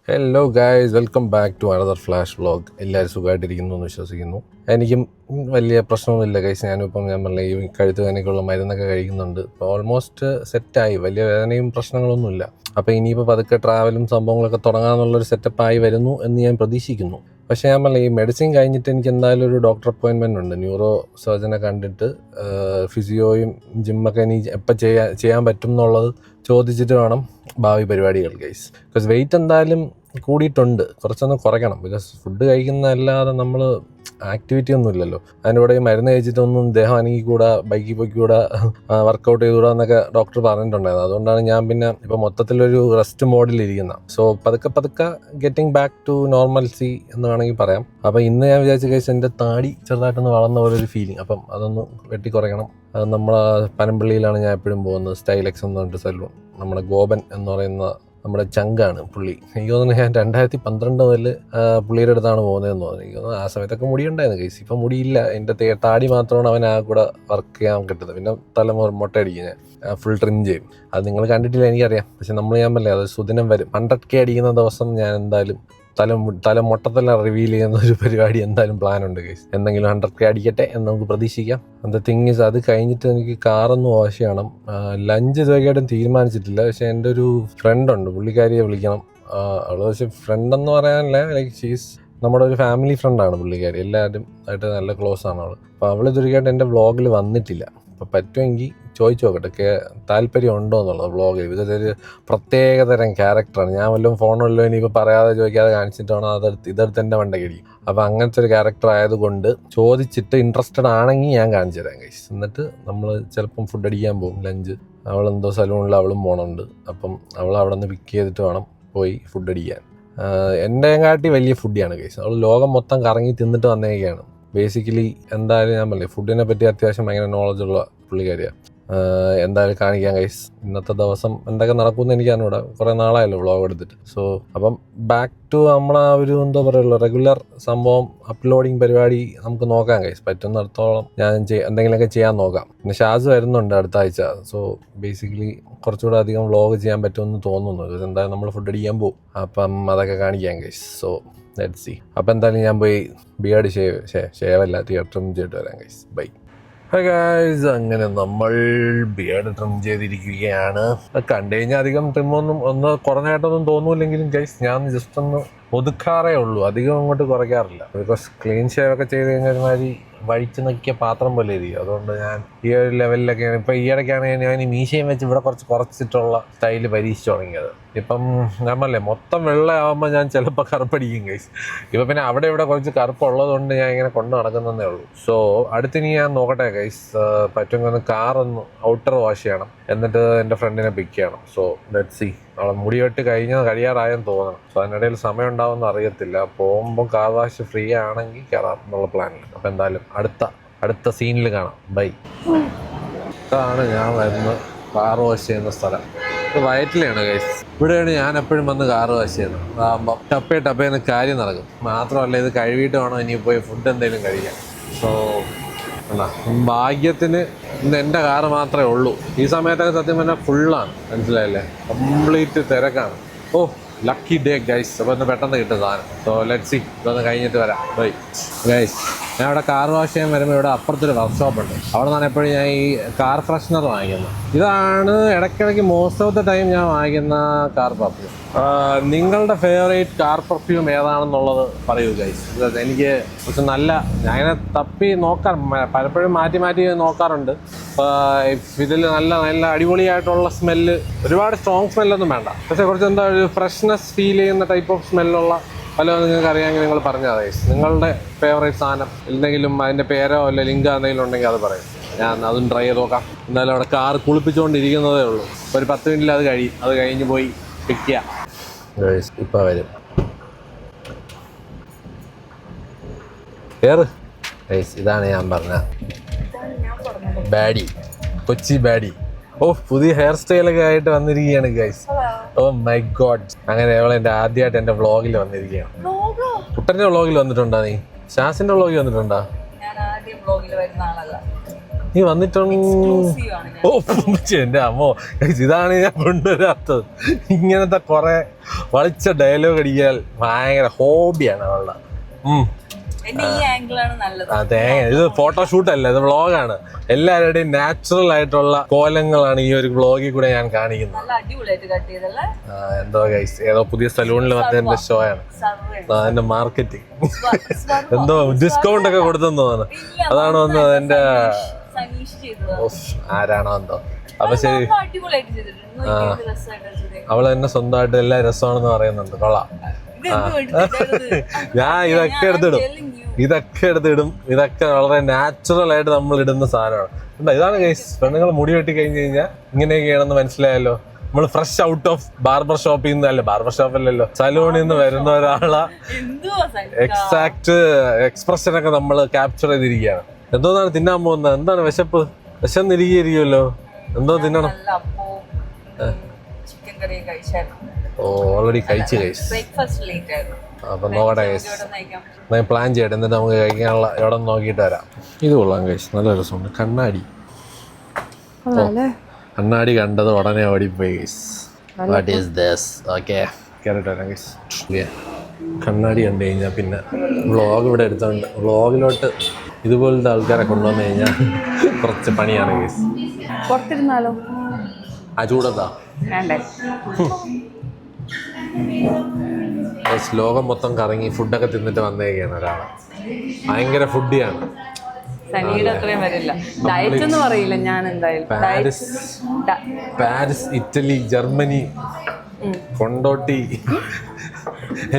Hello guys, welcome back to another flash vlog. എല്ലാവരും സുഖമായിട്ടിരിക്കുന്നു എന്ന് വിശ്വസിക്കുന്നു. എനിക്കും വലിയ പ്രശ്നമൊന്നുമില്ല ഗൈസ്. ഞാൻ പറഞ്ഞ ഈ കഴുത്ത് വേദനയ്ക്കുള്ള മരുന്നൊക്കെ കഴിക്കുന്നുണ്ട്. ഇപ്പോൾ ഓൾമോസ്റ്റ് സെറ്റായി, വലിയ വേദനയും പ്രശ്നങ്ങളൊന്നുമില്ല. അപ്പോൾ ഇനിയിപ്പോൾ പതുക്കെ ട്രാവലും സംഭവങ്ങളൊക്കെ തുടങ്ങാമെന്നുള്ളൊരു സെറ്റപ്പായി വരുന്നു എന്ന് ഞാൻ പ്രതീക്ഷിക്കുന്നു. പക്ഷേ ഞാൻ പറഞ്ഞ ഈ മെഡിസിൻ കഴിഞ്ഞിട്ട് എനിക്ക് എന്തായാലും ഒരു ഡോക്ടർ അപ്പോയിൻമെൻ്റ് ഉണ്ട്. ന്യൂറോ സർജനെ കണ്ടിട്ട് ഫിസിയോയും ജിമ്മൊക്കെ ഇനി എപ്പോൾ ചെയ്യാൻ പറ്റും എന്നുള്ളത് ചോദിച്ചിട്ട് വേണം ഭാവി പരിപാടികൾ ഗൈസ്. ബിക്കോസ് വെയിറ്റ് എന്തായാലും കൂടിയിട്ടുണ്ട്, കുറച്ചൊന്ന് കുറയ്ക്കണം. ബിക്കോസ് ഫുഡ് കഴിക്കുന്നതല്ലാതെ നമ്മൾ ആക്ടിവിറ്റി ഒന്നും ഇല്ലല്ലോ. അതിൻ്റെ കൂടെ മരുന്ന് കഴിച്ചിട്ടൊന്നും ദേഹം അനങ്ങിക്കൂടാ, ബൈക്കിൽ പോയിക്കൂടാ, വർക്കൗട്ട് ചെയ്തുകൂടാ എന്നൊക്കെ ഡോക്ടർ പറഞ്ഞിട്ടുണ്ടായിരുന്നു. അതുകൊണ്ടാണ് ഞാൻ പിന്നെ ഇപ്പോൾ മൊത്തത്തിലൊരു റെസ്റ്റ് മോഡിലിരിക്കുന്നത്. സോ പതുക്കെ ഗെറ്റിംഗ് ബാക്ക് ടു നോർമൽസി എന്ന് വേണമെങ്കിൽ പറയാം. അപ്പോൾ ഇന്ന് ഞാൻ വിചാരിച്ച കേസ് എൻ്റെ താടി ചെറുതായിട്ടൊന്ന് വളർന്ന പോലെ ഒരു ഫീലിംഗ്. അപ്പം അതൊന്ന് വെട്ടിക്കുറയ്ക്കണം. അത് നമ്മളെ പനമ്പള്ളിയിലാണ് ഞാൻ എപ്പോഴും പോകുന്നത്. സ്റ്റൈലെക്സ് എന്ന് പറഞ്ഞിട്ട് സലൂൺ. നമ്മുടെ ഗോപൻ എന്ന് പറയുന്ന നമ്മുടെ ചങ്കാണ് പുള്ളി. എനിക്ക് തോന്നുന്നു ഞാൻ 2012 മുതൽ പുള്ളിയുടെ അടുത്താണ് പോകുന്നതെന്ന് തോന്നുന്നു. എനിക്ക് തോന്നുന്നു ആ സമയത്തൊക്കെ മുടിയുണ്ടായിരുന്നു കേസ്. ഇപ്പം മുടിയില്ല. എൻ്റെ താടി മാത്രമാണ് അവൻ ആ കൂടെ വർക്ക് ചെയ്യാൻ കിട്ടുന്നത്. പിന്നെ മൊട്ടയടിക്കും ഞാൻ, ഫുൾ ട്രിം ചെയ്യും. അത് നിങ്ങൾ കണ്ടിട്ടില്ല എനിക്കറിയാം. പക്ഷെ ഞാൻ പറഞ്ഞില്ലേ, അത് സുദിനം വരും. 100K അടിക്കുന്ന ദിവസം ഞാൻ എന്തായാലും തല മൊട്ടത്തെല്ലാം റിവീൽ ചെയ്യുന്ന ഒരു പരിപാടി എന്തായാലും പ്ലാൻ ഉണ്ട് ഗൈസ്. എന്തെങ്കിലും 100K അടിക്കട്ടെ എന്ന് നമുക്ക് പ്രതീക്ഷിക്കാം. എന്താ തിങ് ഈസ്, അത് കഴിഞ്ഞിട്ട് എനിക്ക് കാറൊന്ന് വാഷ് ചെയ്യണം. ലഞ്ച് ഇതുവരെയായിട്ടും തീരുമാനിച്ചിട്ടില്ല. പക്ഷെ എൻ്റെ ഒരു ഫ്രണ്ട് ഉണ്ട്, പുള്ളിക്കാരിയെ വിളിക്കണം. അവള് പക്ഷെ ഫ്രണ്ട് എന്ന് പറയാനല്ല, ലൈക്ക് ഷീസ് നമ്മുടെ ഒരു ഫാമിലി ഫ്രണ്ടാണ് പുള്ളിക്കാരി. എല്ലാവരും ആയിട്ട് നല്ല ക്ലോസ് ആണ് അവൾ. അപ്പോൾ അവൾ ഇതുവരെയായിട്ട് എൻ്റെ വ്ളോഗിൽ വന്നിട്ടില്ല. അപ്പോൾ പറ്റുമെങ്കിൽ ചോദിച്ചു നോക്കട്ടെ, താല്പര്യം ഉണ്ടോ എന്നുള്ളത് വ്ളോഗിൽ. ഇതൊരു പ്രത്യേകതരം ക്യാരക്ടറാണ്. ഞാൻ വല്ലതും ഫോണല്ലോ ഇനിയിപ്പോൾ പറയാതെ ചോദിക്കാതെ കാണിച്ചിട്ടാണോ ഇതെടുത്ത് എൻ്റെ മണ്ടക്കടിക്കും. അപ്പോൾ അങ്ങനത്തെ ഒരു ക്യാരക്ടർ ആയതുകൊണ്ട് ചോദിച്ചിട്ട് ഇൻട്രസ്റ്റഡ് ആണെങ്കിൽ ഞാൻ കാണിച്ചു തരാം ഗൈസ്. എന്നിട്ട് നമ്മൾ ചിലപ്പം ഫുഡ് അടിക്കാൻ പോകും, ലഞ്ച്. അവളെന്തോ സലൂണിൽ അവളും പോകണുണ്ട്. അപ്പം അവൾ അവിടെ നിന്ന് പിക്ക് ചെയ്തിട്ട് വേണം പോയി ഫുഡ് അടിക്കാൻ. എൻ്റെ കാട്ടി വലിയ ഫുഡിയാണ് ഗൈസ്. അവൾ ലോകം മൊത്തം കറങ്ങി തിന്നിട്ട് വന്നേക്കാണ്. ബേസിക്കലി എന്തായാലും ഞാൻ പറഞ്ഞില്ലേ, ഫുഡിനെ പറ്റി അത്യാവശ്യം ഭയങ്കര നോളജുള്ള പുള്ളിക്കാരിയാണ്. എന്തായാലും കാണിക്കാം ഗൈസ്. ഇന്നത്തെ ദിവസം എന്തൊക്കെ നടക്കുമെന്ന് എനിക്ക് അറിഞ്ഞൂടാ. കുറേ നാളായല്ലോ വ്ളോഗ് എടുത്തിട്ട്. സോ അപ്പം ബാക്ക് ടു നമ്മളെ ഒരു എന്താ പറയുള്ളൂ റെഗുലർ സംഭവം, അപ്ലോഡിങ് പരിപാടി നമുക്ക് നോക്കാം ഗൈസ്. പറ്റുന്നിടത്തോളം ഞാൻ എന്തെങ്കിലുമൊക്കെ ചെയ്യാൻ നോക്കാം. പിന്നെ ഷാസ് വരുന്നുണ്ട് അടുത്ത ആഴ്ച. സോ ബേസിക്കലി കുറച്ചുകൂടെ അധികം വ്ളോഗ് ചെയ്യാൻ പറ്റുമെന്ന് തോന്നുന്നു. എന്തായാലും നമ്മൾ ഫുഡ് അടിക്കാൻ പോകും. അപ്പം അതൊക്കെ കാണിക്കാം ഗൈസ്. So let's see. അപ്പം എന്തായാലും ഞാൻ പോയി ബിയർഡ് ഷേവല്ല ട്രിം ചെയ്തിട്ട് വരാം ഗൈസ്. ബൈ. ഹായ് ഗൈസ്, അങ്ങനെ നമ്മൾ ബിയർഡ് ട്രിം ചെയ്തിരിക്കുകയാണ്. കണ്ടു കഴിഞ്ഞാൽ അധികം ട്രിമൊന്നും കുറഞ്ഞായിട്ടൊന്നും തോന്നൂല്ലെങ്കിലും ഗൈസ് ഞാൻ ജസ്റ്റ് ഒന്ന് ഒതുക്കാറേ ഉള്ളൂ, അധികം അങ്ങോട്ട് കുറയ്ക്കാറില്ല. ബിക്കോസ് ക്ലീൻ ഷേവ് ഒക്കെ ചെയ്ത് കഴിഞ്ഞാൽ ഒരുമാതിരി വഴിച്ച് നോക്കിയ പാത്രം പോലെ ഇരിക്കും. അതുകൊണ്ട് ഞാൻ ഈ ഒരു ലെവലിലൊക്കെയാണ്. ഇപ്പം ഈ ഇടയ്ക്കാണ് ഞാൻ ഈ മീശയും വെച്ച് ഇവിടെ കുറച്ചിട്ടുള്ള സ്റ്റൈല് പരീക്ഷിച്ച് തുടങ്ങിയത്. ഇപ്പം ഞാൻ പറഞ്ഞില്ലേ, മൊത്തം വെള്ളമാകുമ്പോൾ ഞാൻ ചിലപ്പോൾ കറുപ്പടിക്കും ഗൈസ്. ഇപ്പം പിന്നെ അവിടെ ഇവിടെ കുറച്ച് കറുപ്പുള്ളത് കൊണ്ട് ഞാൻ ഇങ്ങനെ കൊണ്ട് നടക്കുന്നതേ ഉള്ളൂ. സോ അടുത്തിനി ഞാൻ നോക്കട്ടെ ഗൈസ്, പറ്റുമെങ്കിൽ ഒന്ന് കാറൊന്ന് ഔട്ടർ വാഷ് ചെയ്യണം. എന്നിട്ട് എൻ്റെ ഫ്രണ്ടിനെ പിക്ക് ചെയ്യണം. So let's see. അവളെ മുടിവെട്ട് കഴിയാറായെന്ന് തോന്നണം. സോ അതിനിടയിൽ സമയം ഉണ്ടാവുമെന്ന് അറിയത്തില്ല. പോകുമ്പോൾ കാർ വാഷ് ഫ്രീ ആണെങ്കിൽ കയറാം എന്നുള്ള പ്ലാനിൽ. അപ്പോൾ എന്തായാലും അടുത്ത സീനിൽ കാണാം. ബൈ. ഇതാണ് ഞാൻ വരുന്ന കാർ വാഷ് ചെയ്യുന്ന സ്ഥലം. ഇത് വയറ്റിലാണ് ഗൈസ്. ഇവിടെയാണ് ഞാൻ എപ്പോഴും വന്ന് കാർ വാഷ് ചെയ്യുന്നത്. അതാകുമ്പോൾ ടപ്പേന്ന് കാര്യം നടക്കും. മാത്രമല്ല ഇത് കഴുകിയിട്ട് വേണം ഇനി പോയി ഫുഡ് എന്തെങ്കിലും കഴിക്കാൻ. സോ ഭാഗ്യത്തിന് ഇന്ന് എൻ്റെ കാറ് മാത്രമേ ഉള്ളൂ. ഈ സമയത്തൊക്കെ സത്യം പറഞ്ഞാൽ ഫുള്ളാണ്, മനസ്സിലായില്ലേ? കംപ്ലീറ്റ് തിരക്കാണ്. Oh lucky day guys. അപ്പോൾ ഇന്ന് പെട്ടെന്ന് കിട്ടും സാധനം. So let's see. ഇതൊന്ന് കഴിഞ്ഞിട്ട് വരാം. Bye guys. ഞാൻ ഇവിടെ കാർ വാഷ് ചെയ്യാൻ വരുമ്പോൾ ഇവിടെ അപ്പുറത്തൊരു വർക്ക്ഷോപ്പ് ഉണ്ട്. അവിടെ നിന്നാണ് എപ്പോഴും ഞാൻ ഈ കാർ ഫ്രഷ്നർ വാങ്ങിക്കുന്നത്. ഇതാണ് ഇടയ്ക്കിടയ്ക്ക് മോസ്റ്റ് ഓഫ് ദ ടൈം ഞാൻ വാങ്ങിക്കുന്ന കാർ പെർഫ്യൂം. നിങ്ങളുടെ ഫേവറേറ്റ് കാർ പെർഫ്യൂം ഏതാണെന്നുള്ളത് പറയൂ ഗൈസ്. എനിക്ക് കുറച്ച് നല്ല, ഞാൻ ഇങ്ങനെ തപ്പി പലപ്പോഴും മാറ്റി നോക്കാറുണ്ട്. ഇതിൽ നല്ല അടിപൊളിയായിട്ടുള്ള സ്മെല്ല്, ഒരുപാട് സ്ട്രോങ് സ്മെല്ലൊന്നും വേണ്ട, പക്ഷേ കുറച്ച് എന്താ ഒരു ഫ്രഷ്നെസ് ഫീൽ ചെയ്യുന്ന ടൈപ്പ് ഓഫ് സ്മെല്ലുള്ള വല്ലതും നിങ്ങൾക്ക് അറിയാമെങ്കിൽ നിങ്ങൾ പറഞ്ഞാൽ ഗൈസ്. നിങ്ങളുടെ ഫേവറേറ്റ് സാധനം എന്തെങ്കിലും, അതിൻ്റെ പേരോ അല്ലെ ലിങ്കോ എന്തെങ്കിലും ഉണ്ടെങ്കിൽ അത് പറയും. ഞാൻ അതും ട്രൈ ചെയ്ത് നോക്കാം. എന്തായാലും അവിടെ കാർ കുളിപ്പിച്ചുകൊണ്ടിരിക്കുന്നതേ ഉള്ളൂ. ഒരു 10 മിനിറ്റിൽ അത് കഴിഞ്ഞ് പോയി പിക്ക് ചെയ്യാം ഗൈസ്. ഇപ്പോൾ വരും. കേറ് ഗൈസ്. ഇതാണ് ഞാൻ പറഞ്ഞ ബാഡി, കൊച്ചി ബാഡി. ഓ പുതിയ ഹെയർ സ്റ്റൈലൊക്കെ ആയിട്ട് വന്നിരിക്കുകയാണ് ഗൈസ്. Oh my God. അങ്ങനെ അവൾ ആദ്യമായിട്ട് എൻ്റെ വ്ളോഗിൽ വന്നിരിക്കുകയാണ്. കുട്ടൻ്റെ വ്ളോഗിൽ വന്നിട്ടുണ്ടോ? നീ ഷാസിൻ്റെ വ്ളോഗിൽ വന്നിട്ടുണ്ടോ? നീ വന്നിട്ടുണ്ട്. ഓ എന്റെ അമ്മോ, ഇതാണ് ഞാൻ കൊണ്ടുവരാത്തത്. ഇങ്ങനത്തെ കുറെ വളിച്ച ഡയലോഗ് അടിക്കാൻ ഭയങ്കര ഹോബിയാണ് അവളുടെ. അതെ, ഇത് ഫോട്ടോഷൂട്ട് അല്ല, ഇത് വ്ളോഗാണ്. എല്ലാവരുടെയും നാച്ചുറൽ ആയിട്ടുള്ള കോലങ്ങളാണ് ഈ ഒരു വ്ളോഗിൽ കൂടെ ഞാൻ കാണിക്കുന്നത്. എന്തോ ഗൈസ്, ഏതോ പുതിയ സലൂണിൽ വന്നതിന്റെ ഷോ ആണ്. അതിന്റെ മാർക്കറ്റിംഗ് എന്തോ ഡിസ്കൗണ്ട് ഒക്കെ കൊടുത്തെന്ന് തോന്നുന്നു. അതാണ് വന്നത് എന്റെ ആരാണോ എന്തോ. അപ്പൊ ശരി, അവള് തന്നെ സ്വന്തമായിട്ട് എല്ലാ രസമാണെന്ന് പറയുന്നുണ്ട്. കൊള്ളാം. ഞാൻ ഇതൊക്കെ എടുത്തിടും. ഇതൊക്കെ വളരെ നാച്ചുറൽ ആയിട്ട് നമ്മൾ ഇടുന്ന സാധനമാണ്. ഇതാണ് ഗൈസ്, പെണ്ണുങ്ങൾ മുടി വെട്ടി കഴിഞ്ഞ് കഴിഞ്ഞാൽ ഇങ്ങനെയൊക്കെയാണെന്ന് മനസ്സിലായല്ലോ. നമ്മൾ ഫ്രഷ് ഔട്ട് ഓഫ് ബാർബർ ഷോപ്പിൽ നിന്ന്, അല്ല ബാർബർ ഷോപ്പല്ലല്ലോ, സലൂണിൽ നിന്ന് വരുന്ന ഒരാളെ എക്സാക്ട് എക്സ്പ്രഷനൊക്കെ നമ്മൾ ക്യാപ്ചർ ചെയ്തിരിക്കുകയാണ്. എന്തോന്നാണ് തിന്നാൻ പോകുന്നത്? എന്താണ് വിശപ്പ്? വിശന്നിരിക്കുമല്ലോ. എന്തോ തിന്നണം? ഓ, ഓൾറെഡി കഴിച്ചു കഴിച്ചു. അപ്പൊ നോക്കട്ടെ കഴിച്ചു, പ്ലാൻ ചെയ്യട്ടെ, എന്നിട്ട് നമുക്ക് കഴിക്കാനുള്ള എവിടെ നോക്കിയിട്ട് വരാം. ഇത് കൊള്ളാം കഴിച്ചു, നല്ല രസമുണ്ട്. കണ്ണാടി കണ്ടത് ഉടനെ ഓടിപ്പോയി കഴിച്ചു. What is this? ഓക്കെ, കേറിട്ട് വരാം കഴിച്ചു. കണ്ണാടി കണ്ടു കഴിഞ്ഞാൽ പിന്നെ വ്ളോഗ് ഇവിടെ എടുത്തോണ്ട് വ്ളോഗിലോട്ട് ഇതുപോലത്തെ ആൾക്കാരെ കൊണ്ടുവന്നു കഴിഞ്ഞാൽ കുറച്ച് പണിയാണ് കേസ്. പുറത്തിരുന്നാലോ? ആ ചൂടത്താ ലോകം മൊത്തം കറങ്ങി ഫുഡൊക്കെ തിന്നിട്ട് വന്നേക്കാണ് ഒരാള്. ഭയങ്കര ഫുഡിയാണ്. പാരീസ്, ഇറ്റലി, ജർമ്മനി, കൊണ്ടോട്ടി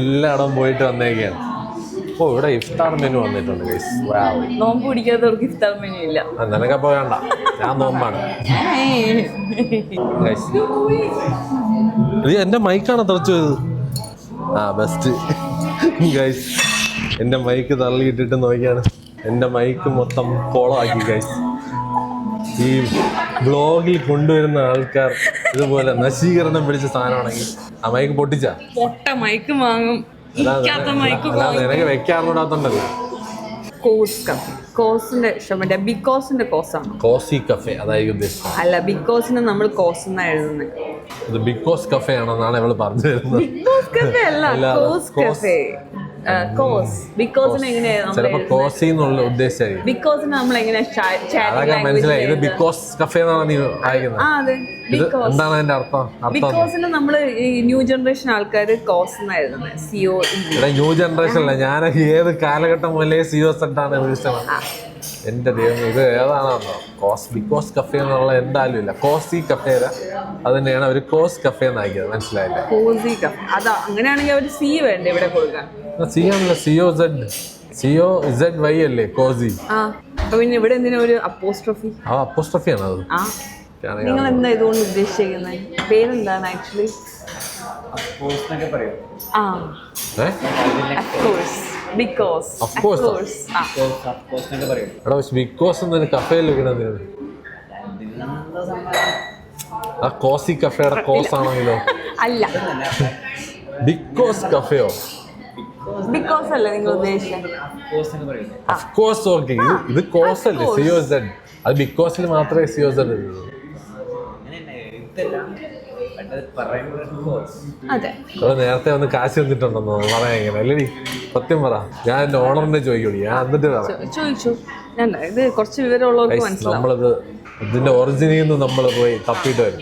എല്ലായിടവും പോയിട്ട് വന്നേക്കാണ്. ഓ, ഇവിടെ ഇഫ്താർ മെനു വന്നിട്ടുണ്ട് ഗൈസ്. നോമ്പ് പിടിക്കാത്തവർക്ക് ഇഫ്താർ മെനു ഇല്ല. നിനക്കപ്പോ വേണ്ട, ഞാൻ നോമ്പാണ്. എന്റെ മൈക്കാണ് തെറിച്ചു പോയത്. ആ ബെസ്റ്റ് ഗൈസ്, എന്റെ മൈക്ക് തള്ളിയിട്ടിട്ട് നോക്കിയാണ്. എന്റെ മൈക്ക് മൊത്തം കോളമാക്കി ഗൈസ്. ഈ ബ്ലോഗിൽ കൊണ്ടുവരുന്ന ആൾക്കാർ ഇതുപോലെ നശീകരണം പിടിച്ച സാധനമാണെങ്കിൽ ആ മൈക്ക് പൊട്ടിച്ചാ പൊട്ട മൈക്ക് വാങ്ങും. നിനക്ക് വെക്കാറുണ്ടാത്തോണ്ടല്ലോ. ബിക്കോസിന്റെ കോസാണ്. കോസി കഫേ അതായിരിക്കും ഉദ്ദേശിച്ചത്. അല്ല, ബിക്കോസിന് നമ്മൾ കോസ് എന്നാ എഴുതുന്നത്. ഇത് ബിക്കോസ് കഫേ ആണെന്നാണ് ഇവള് പറഞ്ഞു തരുന്നത്. ബിക്കോസ് കഫേ അല്ല, കോസ് കഫേ. കോസ് ബിക്കോസിന് എങ്ങനെയാ കോസി എന്നുള്ള ഉദ്ദേശിച്ചായിരിക്കും. ബിക്കോസിന് നമ്മൾ എങ്ങനെയാ മനസ്സിലായി. ഇത് ബിക്കോസ് കഫേ എന്നാണ് നീ വായിക്കുന്നത്. എന്താണ് അതിന്റെ അർത്ഥം? ബിക്കോസിന് നമ്മള് ഈ ന്യൂ ജനറേഷൻ ആൾക്കാര് കോസ് എന്നായിരുന്നത്. സിഒ ന്യൂ ജനറേഷൻ അല്ല, ഞാൻ ഏത് കാലഘട്ടം മുതലേ സിഒ സെറ്റാണ് വിളിച്ചത്. എന്റെ ദൈവം, ഇത് ഏതാണോ ബിക്കോസ് കഫേ എന്നുള്ള എന്തായാലും ഇല്ല. കോസി കഫേ അത് തന്നെയാണ് അവര് കോസ് കഫേ എന്നാക്കിയത്. മനസ്സിലായില്ലേ? Cosy cafe. അതാ, അങ്ങനെയാണെങ്കിൽ അവര് സി വേണ്ട ഇവിടെ കൊടുക്കാൻ. സി ആണല്ലോ, COZY അല്ലേ കോസി. പിന്നെ ഇവിടെ എന്തിനാ ഒരു അപ്പോസ്ട്രോഫി? അപ്പോസ്ട്രോഫി ആണ് അത്. നിങ്ങൾ എന്താ ഇതുകൊണ്ട് ഉദ്ദേശിക്കുന്നത്? പേരെന്താണ് ആക്ച്വലി? ബിക്കോസ് എന്നൊരു കഫേയിൽ ആ കോസി കഫേയുടെ കോസ് ആണെങ്കിലോ? അല്ല, ബിക്കോസ് കഫേയോ? ബിക്കോസ് അല്ലേ നിങ്ങൾ ഉദ്ദേശിച്ചത്? ഇത് കോസ് അല്ലേ? COZ. അത് ബിക്കോസിൽ മാത്രമേ COZ ഉള്ളൂ. നേരത്തെ വന്ന് കാശ് തന്നിട്ടുണ്ടെന്നോ പറയാൻ എങ്ങനെ അല്ലേ? സത്യം പറ, ഞാൻ എന്റെ ഓണറിനെ ചോദിക്കൂടി. ഞാൻ എന്നിട്ട് ചോദിച്ചു. ഇത് കുറച്ച് വിവരമുള്ളവർക്ക് മനസ്സിലാവും. നമ്മളിത് ഇതിന്റെ ഒറിജിനിൽ നിന്ന് നമ്മൾ പോയി തപ്പിയിട്ട് വരും.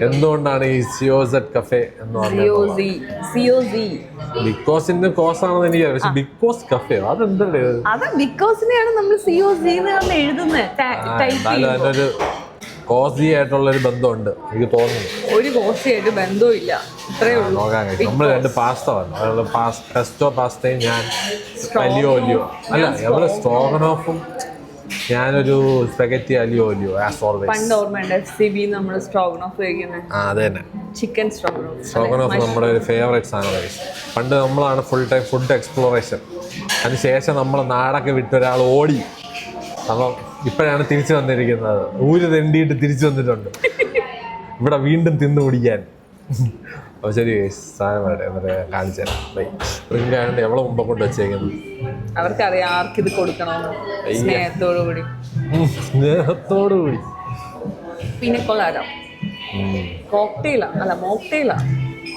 എന്തുകൊണ്ടാണ് ഈ COZ കഫേ എന്ന് പറഞ്ഞത്? ബിക്കോസിന്റെ കോസ് ആണെന്ന് എനിക്കറിയാം, പക്ഷെ ബിക്കോസ് കഫേ അതെന്താണ്? അത് ബിക്കോസിനെയാണ് നമ്മൾ COZ എഴുതുന്നത്. അതിനൊരു കോസി ആയിട്ടുള്ളൊരു ബന്ധമുണ്ട് എനിക്ക് തോന്നുന്നു. ഒരു കോസിയായിട്ട് ബന്ധമില്ല, ഇത്രയേ ഉള്ളൂ. നമ്മൾ രണ്ട് പാസ്ത വന്നു, പെസ്റ്റോ പാസ്തയും ഞാൻ അലിയോ ഒലിയോ അല്ല, നമ്മള് സ്ട്രോഗനോഫും ഞാനൊരു സ്പെഗറ്റി അലിയോ ഒലിയോ. പണ്ട് ഓർമ്മയുണ്ട് FCB നമ്മൾ സ്ട്രോഗനോഫ് കഴിക്കുന്നത്. അത് തന്നെ, ചിക്കൻ സ്ട്രോഗനോഫ് നമ്മുടെ ഒരു ഫേവറേറ്റ് സാധനമാണ്. പണ്ട് നമ്മളാണ് ഫുൾ ടൈം ഫുഡ് എക്സ്പ്ലോറേഷൻ. അതിനുശേഷം നമ്മൾ നാടൊക്കെ വിട്ട് ഒരാൾ ഓടി. അപ്പം ഇപ്പോഴാണ് തിരിച്ചു വന്നിരിക്കുന്നത്. ഊര് തെണ്ടിയിട്ട് തിരിച്ചു വന്നിട്ടുണ്ട് ഇവിടെ വീണ്ടും തിന്നു പിടിക്കാൻ. അപ്പോൾ ശരി സാധനം വേണ്ടേ എന്നിട്ട് കാണിച്ചു തരാം. ബൈ. ഡ്രിങ്ക് ആയതുകൊണ്ട് എവിടെ മുമ്പ് കൊണ്ട് വെച്ചേക്കുന്നു. അവർക്കറിയാം ആർക്കിത് കൊടുക്കണമെന്ന്. സ്നേഹത്തോടുകൂടി. സ്നേഹത്തോടുകൂടി. പിനക്കൊളാരോ കോക്ടെയിലാ അല്ല മോക്ടെയിലാ.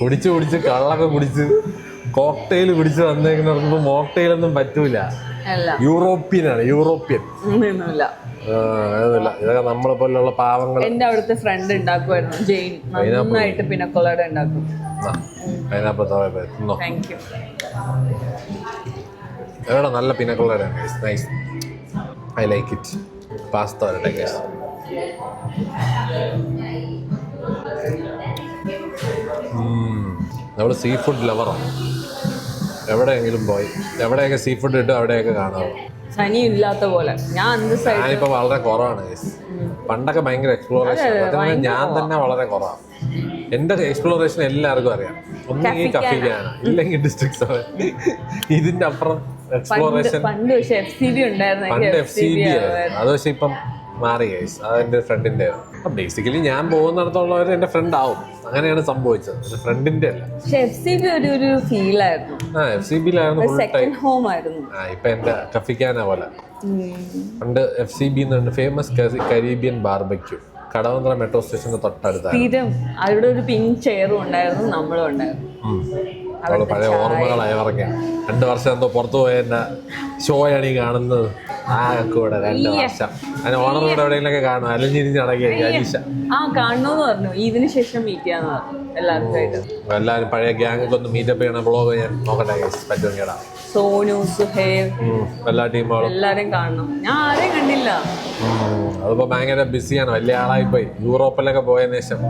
കുടിച്ച് കള്ളൊക്കെ കുടിച്ച് കോക്ടെയിൽ കുടിച്ച് വന്നേക്കുന്നവർക്ക് മോക്ടെയിലൊന്നും പറ്റൂല. യൂറോപ്യനാണ്. ഒന്നുമില്ല. ഇതൊക്കെ നമ്മളെ പോലുള്ള പാവങ്ങൾ. എന്റെ അവിടുത്തെ ഫ്രണ്ട് ഉണ്ടാക്കുമായിരുന്നു ജെയിൻ. നന്നായിട്ട് പിനക്കൊളാര ഉണ്ടാക്കും. Thank you. എവിടെ നല്ല pina colada. Nice. I like it. Pasta വരട്ടെ ഗൈസ്. നമ്മൾ സീ ഫുഡ് ലവറാണ്. എവിടെയെങ്കിലും പോയി എവിടെയൊക്കെ സീ ഫുഡ് കിട്ടും അവിടെയൊക്കെ കാണാറ്. സനി ഇല്ലാത്ത പോലെ ഞാനിപ്പോ വളരെ കുറവാണ് ഗൈസ്. പണ്ടൊക്കെ ഭയങ്കര എക്സ്പ്ലോറേഷൻ. ഞാൻ തന്നെ വളരെ കുറവാണ്. എന്റെ എക്സ്പ്ലോറേഷൻ എല്ലാവർക്കും അറിയാം. ഒന്നെങ്കിൽ കഫിക്കാണ്, ഇല്ലെങ്കിൽ ഡിസ്ട്രിക്ട് 7. ഇതിന്റെ അപ്പുറം എക്സ്പ്ലോറേഷൻ പണ്ട് FCB ഉണ്ടായിരുന്നു. പണ്ട് FCB ആയിരുന്നു. അത് പക്ഷെ ഇപ്പം മാറി ഗൈസ്. അതെന്റെ ഫ്രണ്ടിന്റെ. ബേസിക്കലി ഞാൻ പോകുന്നിടത്തുള്ളവർ എന്റെ ഫ്രണ്ട് ആവും. അങ്ങനെയാണ് സംഭവിച്ചത്. എന്റെ ഫ്രണ്ടിന്റെ അല്ല. FCB ഒരു ഫീൽ ആയിരുന്നു. FCBയിലായിരുന്നു ഫുൾ ടൈം. ഹോം ആയിരുന്നു. ഇപ്പൊ എന്റെ കഫിക്കാന പോലെ. പണ്ട് FCB എന്നുണ്ട്, famous Caribbean barbecue. Kadavanthra metro സ്റ്റേഷന്റെ തൊട്ടടുത്തായിരുന്നു. അവിടെ ഒരു പിങ്ക് ചെയറും ഉണ്ടായിരുന്നു, നമ്മളും ഉണ്ടായിരുന്നു. അവള് പഴയ ഓർമ്മകളായി പറക്കാം. 2 വർഷം എന്തോ പുറത്തു പോയതിന്റെ ഷോയാണ് ഈ കാണുന്നത്. കൂടെ 2 വർഷം അതിന് ഓണറോട് എവിടെയെങ്കിലൊക്കെ കാണും. അലഞ്ഞിരിഞ്ഞ് അടങ്ങിയ അനീഷ കാണണമെന്ന് പറഞ്ഞു. ഇതിന് ശേഷം മീറ്റ് ചെയ്യാന്ന് പറഞ്ഞു എല്ലാവരും. പഴയ ഗ്യാങ്ങൊക്കെ ഒന്ന് മീറ്റപ്പ് ചെയ്യണ ബ്ലോഗ് ഞാൻ നോക്കട്ടെ പറ്റുമെങ്കിൽ. സോനു, സുഹേൽ, എല്ലാ ടീമുകളും എല്ലാരും കാണണം. ഞാൻ ആരെയും കണ്ടില്ല. അതിപ്പോ ഭയങ്കര ബിസിയാണ്. വലിയ ആളായി പോയി. യൂറോപ്പിലൊക്കെ പോയതിനു ശേഷം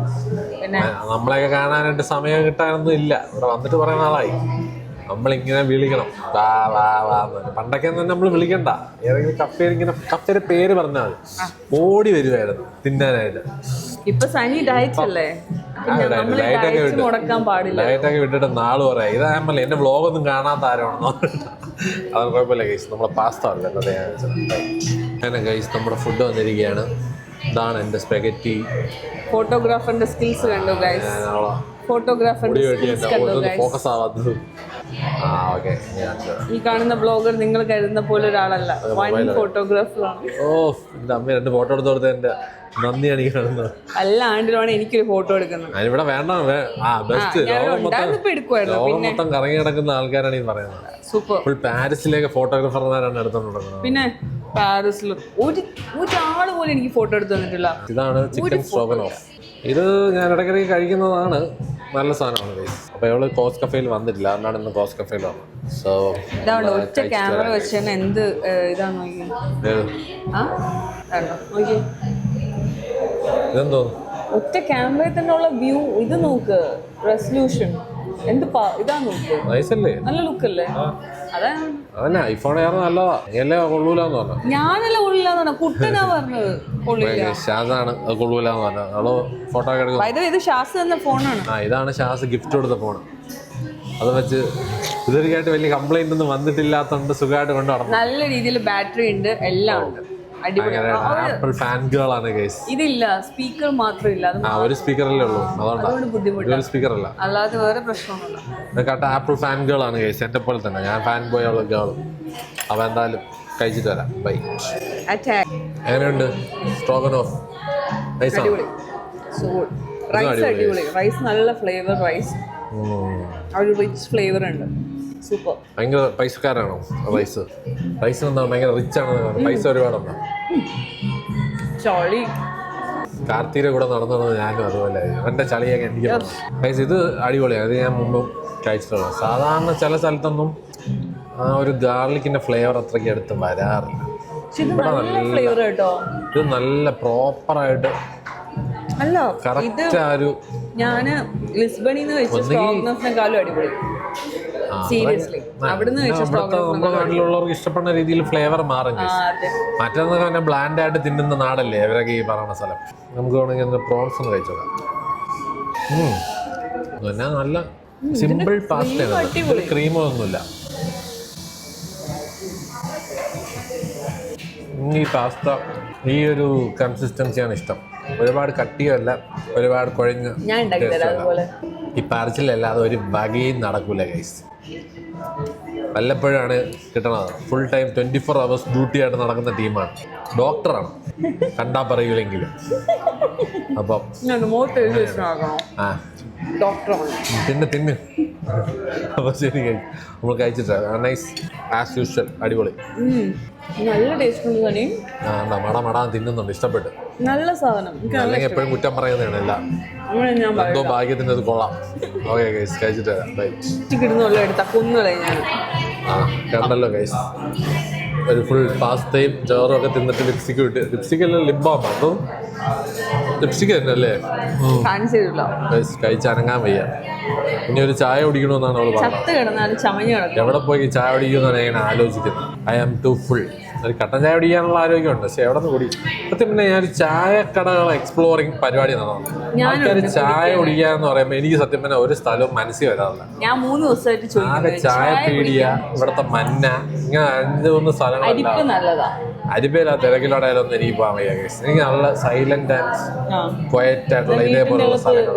നമ്മളെയൊക്കെ കാണാനായിട്ട് സമയം കിട്ടാനൊന്നും ഇല്ല. ഇവിടെ വന്നിട്ട് പറയുന്ന ആളായി. നമ്മളിങ്ങനെ വിളിക്കണം, വാ വാ വാ. പണ്ടൊക്കെ തന്നെ നമ്മൾ വിളിക്കണ്ട. ഏതെങ്കിലും കഫേയുടെ പേര് പറഞ്ഞാൽ മതി, ഓടി വരുമായിരുന്നു തിന്നാനായിട്ട്. ഇപ്പൊ സനി ഡയറ്റ് അല്ലേ, ലൈറ്റൊക്കെ വിട്ടിട്ട് നാള് പറയാം. ഇതാകുമ്പോൾ എന്റെ വ്ളോഗൊന്നും കാണാത്ത ആരാണെന്നോ. അത് കുഴപ്പമില്ല ഗൈസ്. നമ്മളെ പാസ്ത അങ്ങനെ ഗൈസ് നമ്മുടെ ഫുഡ് വന്നിരിക്കുകയാണ്. ഇതാണ് എന്റെ സ്പെഗറ്റി. ഫോട്ടോഗ്രാഫറിന്റെ സ്കിൽസ് കണ്ടു ഗൈസ്. ഫോക്കസ് ആവാത്തത്. ഈ കാണുന്ന ബ്ലോഗർ നിങ്ങൾ കരുതുന്ന പോലെ ഒരാളല്ല. ഫോട്ടോഗ്രാഫറാണ്. എന്റെ അമ്മ 2 ഫോട്ടോ എടുത്ത് കൊടുത്ത എന്റെ നന്ദിയാണ് ഈ കാണുന്നത്. അല്ലാണ്ടിലാണ് എനിക്കൊരു ഫോട്ടോ എടുക്കുന്നത്. അതിവിടെ വേണ്ട. ബെസ്റ്റ്. ലോകം മൊത്തം കറങ്ങി കിടക്കുന്ന ആൾക്കാരാണ് ഈ പറയുന്നത്. സൂപ്പർ. ഫുൾ പാരീസിലേക്ക് ഫോട്ടോഗ്രാഫർമാരാണ് എടുത്തോണ്ട്. പിന്നെ പാരീസിൽ ഒരാൾ പോലും എനിക്ക് ഫോട്ടോ എടുത്ത് തന്നിട്ടില്ല. ഇതാണ് ചിക്കൻ സ്ട്രോഗനോഫ്. ഇത് ഞാൻ ഇടയ്ക്കിടയ്ക്ക് കഴിക്കുന്നതാണ്. നല്ല സാധനമാണ് ഗൈസ്. അപ്പൊ ഇവള് കോസ് കഫേയിൽ വന്നിട്ടില്ല. അതുകൊണ്ടാണ് ഇന്ന് കോസ് കഫേയിൽ വന്നത്. സോ ഒറ്റ ക്യാമറ വെച്ച് എന്ത് ഇതാന്ന് നോക്കി. ഇതെന്തോ ഒറ്റ ക്യാമറയിൽ തന്നെയുള്ള വ്യൂ. ഇത് നോക്ക്, റെസല്യൂഷൻ എന്ത് ഇതാ നോക്ക്. നല്ല ലുക്ക് അല്ലേ? അതന്നെ ഐഫോൺ ഏറെ നല്ലതാ. നീയല്ലേ കൊള്ളൂലെന്ന് പറഞ്ഞു. ഞാനല്ല കൊള്ളില്ലാന്ന് പറഞ്ഞ, കുട്ടനാ പറഞ്ഞത്. ഷാസാണ് കൊള്ളൂലെന്ന് പറഞ്ഞത്. അവള് ഫോട്ടോ ഒക്കെ എടുക്കും. ഇത് ഷാസ് തന്ന ഫോണാണ്. ഇതാണ് ഷാസ് ഗിഫ്റ്റ് കൊടുത്ത ഫോൺ. അത് വെച്ച് ഇതൊരിക്കായിട്ട് വലിയ കംപ്ലൈന്റ് ഒന്നും വന്നിട്ടില്ലാത്തോണ്ട് സുഖമായിട്ട് കൊണ്ട് നടന്നു. നല്ല രീതിയിൽ ബാറ്ററി ഉണ്ട്, എല്ലാം ഉണ്ട്. ആപ്പിൾ ഫാൻ ഗേൾ ആണ് ഗൈസ്. ഇതില്ല, സ്പീക്കർ മാത്രമില്ല. ഒരു സ്പീക്കറല്ലേ ഉള്ളൂ, അതുകൊണ്ടാണ് ബുദ്ധിമുട്ട്. സ്പീക്കർ അല്ല, അല്ലാതെ വേറെ പ്രശ്നമൊന്നുമില്ല. കേട്ട ആപ്പിൾ ഫാൻ ഗേൾ ആണ് ഗൈസ്. എന്റെ പോലെ തന്നെ ഞാൻ ഫാൻ ബോയ് ഉള്ള ഗേൾ. അവ എന്തായാലും കഴിച്ചിട്ട് വരാം. ബൈ. എങ്ങനെയുണ്ട് സ്ട്രോഗനോഫ്? റൈസ് അടിപൊളി. റൈസ് നല്ല ഫ്ലേവർ റൈസ്. ഒരു റിച്ച് ഫ്ലേവർ ഉണ്ട്. സൂപ്പർ. ഭയങ്കര പൈസക്കാരാണോ റൈസ്? റൈസിന് എന്താ ഭയങ്കര റിച്ച് ആണ്, പൈസ ഒരുപാടുണ്ടോ? ചളി. കാർത്തിയുടെ കൂടെ നടന്നത് ഞാനും അതുപോലെ. എൻ്റെ ചളിയൊക്കെ എനിക്ക് റൈസ് ഇത് അടിപൊളിയാണ്. അത് ഞാൻ മുമ്പ് കഴിച്ചിട്ടുള്ളത്. സാധാരണ ചില സ്ഥലത്തൊന്നും ആ ഒരു ഗാർലിക്കിന്റെ ഫ്ലേവർ അത്രയ്ക്ക് എടുത്ത് വരാറില്ല. ഇവിടെ ഫ്ലേവർ കേട്ടോ. ഇത് നല്ല പ്രോപ്പറായിട്ട് അല്ല കറക്റ്റ് ആ ഒരു. ഞാന് ലിസ്ബണിന്ന് വെച്ച സ്ട്രോഗ്നോഫിനെക്കാളും അടിപൊളി. സീരിയസ്ലി അവിടുന്ന് നമ്മുടെ നാട്ടിലുള്ളവർക്ക് ഇഷ്ടപ്പെടുന്ന രീതിയിൽ ഫ്ലേവർ മാറും. മറ്റൊന്ന് തന്നെ ബ്ലാൻഡ് ആയിട്ട് തിന്നുന്ന നാടല്ലേ അവരൊക്കെ ഈ പറയുന്ന സ്ഥലം. നമുക്ക് വേണമെങ്കിൽ പ്രോൺസ് ഒന്ന് കഴിച്ചോക്കാം. പിന്നെ നല്ല സിമ്പിൾ പാസ്തയാണ്, ക്രീമോ ഒന്നുമില്ല. ഈ പാസ്ത ഈ ഒരു കൺസിസ്റ്റൻസിയാണ് ഇഷ്ടം. ഒരുപാട് കട്ടിയല്ല, ഒരുപാട് കുഴഞ്ഞ. ഈ പാർച്ചിലല്ലാതെ ഒരു വകയും നടക്കൂല ഗൈസ്. വല്ലപ്പോഴാണ് കിട്ടണത്. ഫുൾ ടൈം 24 hours ഡ്യൂട്ടി ആയിട്ട് നടക്കുന്ന ടീമാണ്. ഡോക്ടറാണ് കണ്ടാ പറയൂലെങ്കിലും. അപ്പം ആ തിന്ന് അപ്പോൾ ശരി നമ്മൾ കഴിച്ചിട്ട് നൈസ് ആസ് യൂഷ്വൽ. അടിപൊളി, നല്ല ടേസ്റ്റ് ഉണ്ട് തന്നെ. മടാൻ തിന്നുന്നുണ്ട്, ഇഷ്ടപ്പെട്ട്. നല്ല സാധനം. അല്ലെങ്കിൽ എപ്പോഴും കുറ്റം പറയുന്നതാണ് എല്ലാം. എന്തോ ഭാഗ്യത്തിന് അത് കൊള്ളാം. ഓക്കെ ഗൈസ്, കഴിച്ചിട്ട് കിട്ടുന്നല്ലോ എടുത്ത കൊന്നുകളെ ഞാൻ. ആ കണ്ടല്ലോ ഗൈസ്, ഒരു ഫുൾ പാസ്തയും ചോറും ഒക്കെ തിന്നിട്ട് ലിപ്സ്റ്റിക്ക് വിട്ട്. ലിപ്സ്റ്റിക് അല്ല, ലിബാമ. അതോ ലിപ്സ്റ്റിക് തന്നെ അല്ലേ? കഴിച്ച് അനങ്ങാൻ വയ്യ. ഇനി ഒരു ചായ കുടിക്കണമെന്നാണ് അവൾ പറഞ്ഞത്. എവിടെ പോയി ചായ കുടിക്കുമെന്നാണ് ഞാൻ ആലോചിക്കുന്നത്. I am too full. ഒരു കട്ടൻ ചായ കുടിക്കാനുള്ള ആരോഗ്യമുണ്ട്, പക്ഷെ എവിടെ നിന്ന് കുടി. സത്യം പിന്നെ ഞാൻ ചായക്കടകൾ എക്സ്പ്ലോറിങ് പരിപാടി നടന്നു. ആൾക്കാർ ചായ കുടിക്കാന്ന് പറയുമ്പോൾ എനിക്ക് സത്യം പിന്നെ ഒരു സ്ഥലവും മനസ്സിൽ വരാറില്ല. ഞാൻ 3 ദിവസമായിട്ട് ആകെ ചായ പീടിയ, ഇവിടുത്തെ മന്ന, ഇങ്ങനെ 5-3 സ്ഥലങ്ങളല്ല. അരിപ്പയില്ല തിരക്കിലോടായാലൊന്നും എനിക്ക് പോകാൻ വയ്യ. എനിക്ക് നല്ല സൈലന്റ് ആൻഡ് ക്വയറ്റ് ആയിട്ടുള്ള ഇതേപോലുള്ള സ്ഥലങ്ങൾ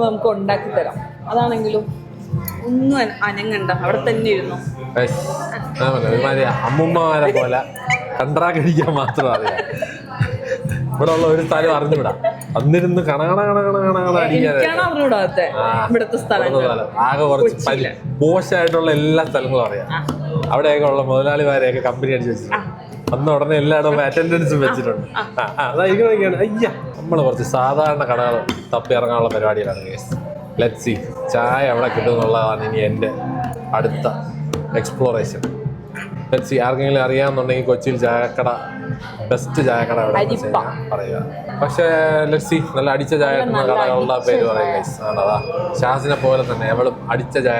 നമുക്ക് ഉണ്ടാക്കി തരാം. അതാണെങ്കിലും ഒന്നും അനങ്ങണ്ട, അവിടെ തന്നെ ഇരുന്നു. ഒരുമാതിരി അമ്മുമ്മമാരെ പോലെ കണ്ടാക്കടിക്കാൻ മാത്രം അറിയാം. ഇവിടെ ഉള്ള ഒരു സ്ഥലം അറിഞ്ഞുവിടാ. അന്നിരുന്ന് കണകണ അടിക്കാൻ ആകെ കുറച്ച് പോഷായിട്ടുള്ള എല്ലാ സ്ഥലങ്ങളും അറിയാം. അവിടെയൊക്കെ ഉള്ള മുതലാളിമാരെയൊക്കെ കമ്പനി അടിച്ച് വെച്ചിട്ടുണ്ട്. അന്ന് ഉടനെ എല്ലായിടവും അറ്റൻഡൻസും വെച്ചിട്ടുണ്ട്. അതായിരിക്കും അയ്യ. നമ്മൾ കുറച്ച് സാധാരണ കടകൾ തപ്പി ഇറങ്ങാനുള്ള പരിപാടിയിലാണ് കേസ്. ലെറ്റ്സ് സീ ചായ എവിടെ കിട്ടുമെന്നുള്ളതാണ് ഇനി എൻ്റെ അടുത്ത എക്സ്പ്ലോറേഷൻ. ലെറ്റ്സ് സീ ആർക്കെങ്കിലും അറിയാമെന്നുണ്ടെങ്കിൽ കൊച്ചിയിൽ ചായക്കട, ബെസ്റ്റ് ചായക്കട എവിടെ പറയുക. പക്ഷേ ലെറ്റ്സ് സീ നല്ല അടിച്ച ചായ കിട്ടുന്ന കടകളുടെ പേര് പറയുക ഗൈസ്. അതാ ഷാസിനെ പോലെ തന്നെ അവളും അടിച്ച ചായ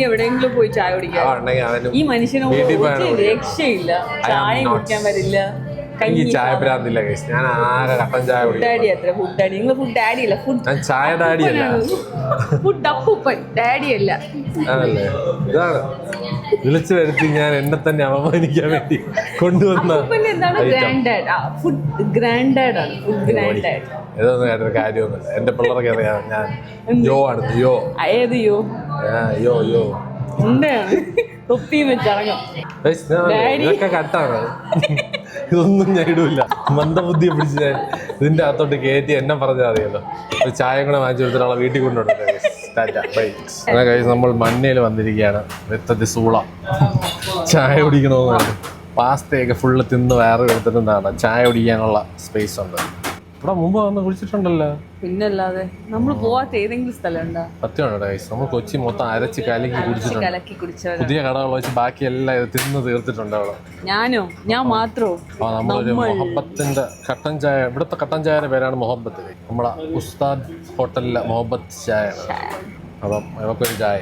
എവിടെയെങ്കിലും പോയി ചായ കുടിക്കാം. അവനും ഈ മനുഷ്യന് രക്ഷയില്ല, ചായ കുടിക്കാൻ വരില്ല. എനിക്ക് ചായ പ്രാന്തില്ല ഗൈസ്. ഞാൻ ആകെ കട്ടൻ ചായ കുടിക്കും. ഞാൻ ചായ ഡാഡി അല്ല. അതല്ലേ, ഇതാണ് വിളിച്ചു വരുത്തി ഞാൻ എന്നെ തന്നെ അപമാനിക്കാൻ വേണ്ടി കൊണ്ടുവന്ന ഇതൊന്നും കേട്ടൊരു കാര്യമൊന്നുമില്ല. എന്റെ പിള്ളേർക്ക് അറിയാം ഞാൻ യോ ആണ്. യോ ഏത് യോ? യോ യോ തൊപ്പിയും വെച്ചിറങ്ങും. ഇതൊക്കെ കട്ടാണ്. ഇതൊന്നും ഞാൻ ഇടൂല. മന്ദബുദ്ധിയെ പിടിച്ച് ഞാൻ ഇതിന്റെ അകത്തോട്ട് കയറ്റി എന്നെ പറഞ്ഞാൽ അറിയാലോ. ഒരു ചായ കൂടെ വാങ്ങിച്ചു കൊടുത്തിട്ടുള്ള വീട്ടിൽ കൊണ്ടുണ്ട്. നമ്മൾ മണ്ണയിൽ വന്നിരിക്കുകയാണ്. വെത്തത്തി സൂള ചായ കുടിക്കണമെന്നാണ്. പാസ്തയൊക്കെ ഫുള്ള് തിന്ന് വയറ് എടുത്തിട്ടുണ്ടാണ്. ചായ കുടിക്കാനുള്ള സ്പേസ് ഉണ്ട്. ഇവിടെ മുമ്പ് വന്ന് കുടിച്ചിട്ടുണ്ടല്ലോ. പിന്നല്ലാതെ നമ്മൾ പോവാത്ത ഏതെങ്കിലും സ്ഥലമുണ്ടോ? സത്യമാണ് ഗൈസ്, നമ്മൾ കൊച്ചി മൊത്തം അരച്ച് കലക്കി കുടിച്ചിട്ടുണ്ട്. പുതിയ കടകൾ വെച്ച് ബാക്കി എല്ലാം ഇത് തിന്ന് തീർത്തിട്ടുണ്ട് അവിടെ. ഞാൻ മാത്രമോ? നമ്മളൊരു മൊഹബത്തിന്റെ കട്ടൻ ചായ, ഇവിടുത്തെ കട്ടൻ ചായയുടെ പേരാണ് മൊഹബത്ത്. നമ്മളെ ഉസ്താദ് ഹോട്ടലിലെ മൊഹബത്ത് ചായ. അപ്പം നമുക്കൊരു ചായ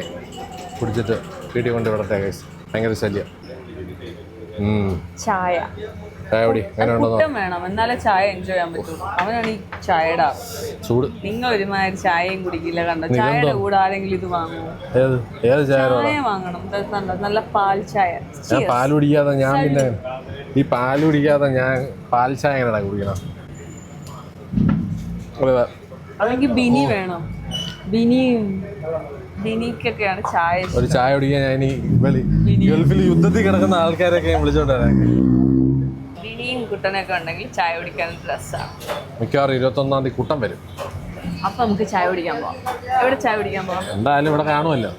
കുടിച്ചിട്ട് വീട്ടിൽ കൊണ്ട് വിടട്ടെ ഗൈസ്. ഭയങ്കര ശല്യം. ചായ കുടി വേണം, എന്നാലേ ചായ എൻജോയ് ചെയ്യാൻ പറ്റുള്ളൂ. അവനാണ് ഈ ചായയുടെ ചൂട്. നിങ്ങൾ ഒരുമാതിരി ചായയും കുടിക്കില്ല. കണ്ടോ, ചായയുടെ കൂടെ ആരെങ്കിലും ഇത് വാങ്ങുമോ? ചായ വാങ്ങണം, നല്ല പാൽ ചായ. ഞാൻ പാൽ കുടിക്കാതെ ഞാൻ പിന്നെ ഈ പാൽ കുടിക്കാതെ ഞാൻ പാൽ ചായ എങ്ങനെയാണ് കുടിക്കണം? അല്ലെങ്കിൽ ബിനി വേണം. ബിനിക്കൊക്കെയാണ് ചായ. ഒരു ചായ കുടിക്കാൻ ഞാൻ ഗൾഫിൽ യുദ്ധത്തിൽ കിടക്കുന്ന ആൾക്കാരൊക്കെ വിളിച്ചോണ്ട് വരാൻ. ബിനിയും കുട്ടനൊക്കെ ഉണ്ടെങ്കിൽ ചായ കുടിക്കാൻ രസമാണ്. മിക്കവാറും 21-ാം തീയതി കൂട്ടം വരും. അപ്പൊ നമുക്ക് ചായ കുടിക്കാൻ പോവാം. എവിടെ ചായ കുടിക്കാൻ പോവാം? എന്തായാലും ഇവിടെ കാണുമല്ലോ.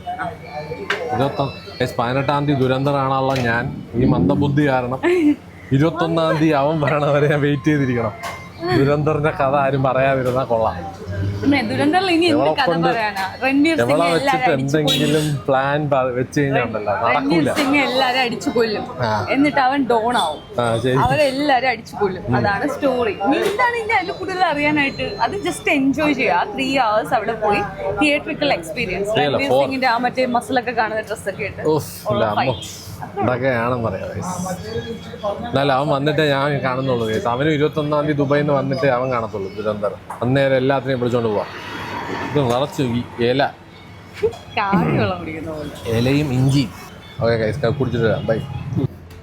18-ാം തീയതി ദുരന്തം കാണാനുള്ള ഞാൻ ഈ മന്ദബുദ്ധി കാരണം 21-ാം തീയതി അവൻ വരണവരെ ഞാൻ വെയിറ്റ് ചെയ്തിരിക്കണം. ദുരന്തറിന്റെ കഥ ആരും പറയാതിരുന്നാ കൊള്ളാം. എവളെ വെച്ചിട്ട് എന്തെങ്കിലും പ്ലാൻ വെച്ച് കഴിഞ്ഞാണ്ടല്ലോ നടക്കൂല. എല്ലാരും അടിച്ചു കൊല്ലും, എന്നിട്ട് അവൻ ഡോൺ ആവും. അവരെല്ലാരും അടിച്ചു കൊല്ലും. അതാണ് സ്റ്റോറി. എന്താണ് ഇതിന്റെ അതിൽ കൂടുതൽ അറിയാനായിട്ട്? അത് ജസ്റ്റ് എൻജോയ് ചെയ്യുക. 3 hours അവിടെ പോയി തിയേറ്ററിക്കൽ എക്സ്പീരിയൻസ്. രൺവീർ സിംഗിന്റെ ആ മറ്റേ മസിലൊക്കെ കാണുന്ന ഡ്രസ്സൊക്കെ ഇട്ട് ഇതൊക്കെയാണെന്ന് പറയാം. എന്നാലും അവൻ വന്നിട്ടേ ഞാൻ കാണുന്നുള്ളൂ. അവന് 21-ാം തീയതി ദുബൈയിൽ നിന്ന് വന്നിട്ടേ അവൻ കാണത്തുള്ളൂ ദുരന്തർ. അന്നേരം എല്ലാത്തിനെയും വിളിച്ചോണ്ട് പോവാം. ഇത് നിറച്ച് ഇലയും ഇഞ്ചിയും. ഓക്കെ കുടിച്ചിട്ട് വരാം. ബൈ.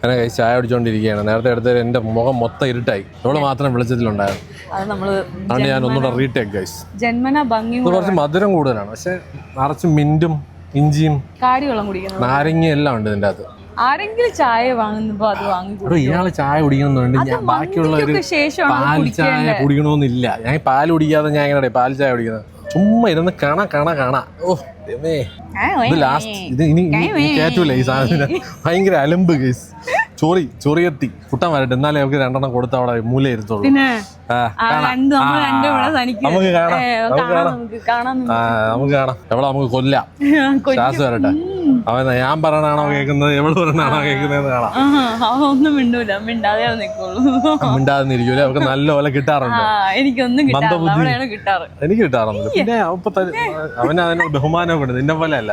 അങ്ങനെ കഴിച്ച് ചായ കുടിച്ചോണ്ടിരിക്കുകയാണ്. നേരത്തെ അടുത്ത് എൻ്റെ മുഖം മൊത്തം ഇരുട്ടായി. ഇവള് മാത്രം വെളിച്ചത്തിലുണ്ടായിരുന്നു. അത് നമ്മള് അതുകൊണ്ട് ഞാൻ ഒന്നുകൂടെ റീടേക്ക് ഗൈസ്. ജന്മന ഭംഗി ഇത് കുറച്ച് മധുരം കൂടുതലാണ്, പക്ഷെ നിറച്ച് മിന്റും ഇഞ്ചിയും കാടിവെള്ളം കുടിക്കുന്നത് നാരങ്ങയും എല്ലാം ഉണ്ട് ഇതിൻ്റെ അകത്ത്. ആരെങ്കിലും ചായ വാങ്ങുമ്പോ അത് വാങ്ങി. ഇയാള് ചായ കുടിക്കുന്നുണ്ട്, ഞാൻ ബാക്കിയുള്ളവര് പാൽ ചായ കുടിക്കണമെന്നില്ല. ഞാൻ പാൽ കുടിക്കാതെ ഞാൻ എങ്ങനെ പാൽ ചായ കുടിക്കുന്നത്? ചുമ്മാ ഇരുന്ന് കാണാ. ഓ ദൈവമേ, ഇത് ലാസ്റ്റ് ഇത് ഇനി കേറ്റൂല ഈ സാധനം. ഭയങ്കര അലമ്പ് കേസ്. ചൊറിയെത്തി കുട്ടൻ വരട്ടെ, എന്നാലേ അവർക്ക് 2 എണ്ണം കൊടുത്ത് അവിടെ മൂല ഇരുത്തുള്ളൂ. നമുക്ക് കാണാം. എവിടെ നമുക്ക് കൊല്ലാം. ശ്വാസം വരട്ടെ. അവൻ ഞാൻ പറയണാണോ കേൾക്കുന്നത്, എവിടെ പറയണാണോ കേൾക്കുന്നതെന്ന് കാണാം. ഒന്നും മിണ്ടൂല, മിണ്ടാതെ മിണ്ടാതെന്നിരിക്കൂല. അവർക്ക് നല്ല പോലെ കിട്ടാറുണ്ട്. എനിക്കൊന്നും എനിക്ക് കിട്ടാറുണ്ട്. പിന്നെ അവന് അതിനോട് ബഹുമാനമൊക്കെ ഉണ്ട്. നിന്നെ പോലെ അല്ല.